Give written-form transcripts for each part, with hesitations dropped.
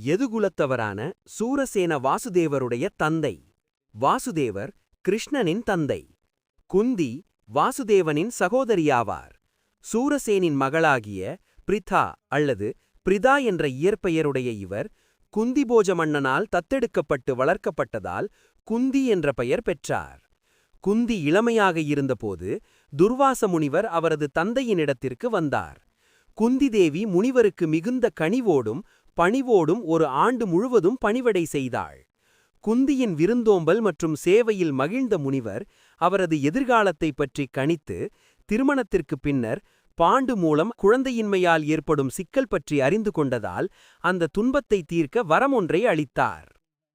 யதுகுலத்தவரான சூரசேன வாசுதேவருடைய தந்தை. வாசுதேவர் கிருஷ்ணனின் தந்தை. குந்தி வாசுதேவனின் சகோதரியாவார். சூரசேனின் மகளாகிய பிரிதா அல்லது பிரிதா என்ற இயற்பெயருடைய இவர் குந்திபோஜ மன்னனால் தத்தெடுக்கப்பட்டு வளர்க்கப்பட்டதால் குந்தி என்ற பெயர் பெற்றார். குந்தி இளமையாக இருந்தபோது துர்வாச முனிவர் அவரது தந்தையினிடத்திற்கு வந்தார். குந்தி தேவி முனிவருக்கு மிகுந்த கனிவோடும் பணிவோடும் ஒரு ஆண்டு முழுவதும் பணிவடை செய்தாள். குந்தியின் விருந்தோம்பல் மற்றும் சேவையில் மகிழ்ந்த முனிவர் அவரது எதிர்காலத்தைப் பற்றி கணித்து திருமணத்திற்கு பின்னர் பாண்டு மூலம் குழந்தையின்மையால் ஏற்படும் சிக்கல் பற்றி அறிந்து கொண்டதால் அந்த துன்பத்தை தீர்க்க வரம் ஒன்றை அளித்தார்.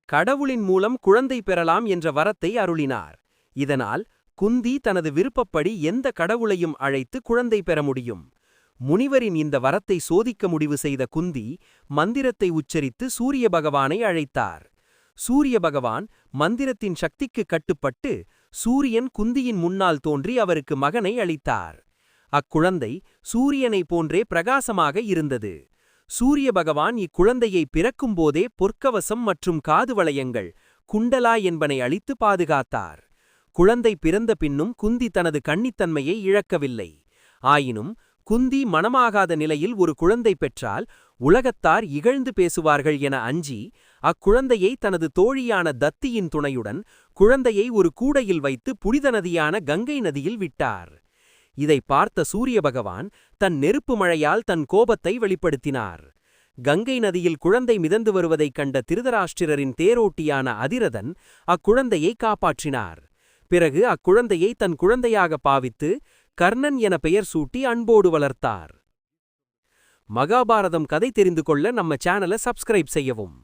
கடவுளின் மூலம் குழந்தை பெறலாம் என்ற வரத்தை அருளினார். இதனால் குந்தி தனது விருப்பப்படி எந்த கடவுளையும் அழைத்து குழந்தை பெற முடியும். முனிவரின் இந்த வரத்தை சோதிக்க முடிவு செய்த குந்தி மந்திரத்தை உச்சரித்து சூரிய பகவானை அழைத்தார். சூரிய பகவான் மந்திரத்தின் சக்திக்கு கட்டுப்பட்டு சூரியன் குந்தியின் முன்னால் தோன்றி அவருக்கு மகனை அளித்தார். அக்குழந்தை சூரியனை போன்றே பிரகாசமாக இருந்தது. சூரிய பகவான் இக்குழந்தையை பிறக்கும்போதே பொற்கவசம் மற்றும் காது வளையங்கள் குண்டலா என்பனை அளித்து பாதுகாத்தார். குழந்தை பிறந்த பின்னும் குந்தி தனது கன்னித்தன்மையை இழக்கவில்லை. ஆயினும் குந்தி மணமாகாத நிலையில் ஒரு குழந்தை பெற்றால் உலகத்தார் இகழ்ந்து பேசுவார்கள் என அஞ்சி அக்குழந்தையை தனது தோழியான தத்தியின் துணையுடன் குழந்தையை ஒரு கூடையில் வைத்து புனித நதியான கங்கை நதியில் விட்டார். இதை பார்த்த சூரிய பகவான் தன் நெருப்பு மழையால் தன் கோபத்தை வெளிப்படுத்தினார். கங்கை நதியில் குழந்தை மிதந்து வருவதைக் கண்ட திருதராஷ்டிரரின் தேரோட்டியான அதிரதன் அக்குழந்தையை காப்பாற்றினார். பிறகு அக்குழந்தையை தன் குழந்தையாக பாவித்து கர்ணன் என பெயர் சூட்டி அன்போடு வளர்த்தார். மகாபாரதம் கதை தெரிந்து கொள்ள நம்ம சேனலை சப்ஸ்கிரைப் செய்யவும்.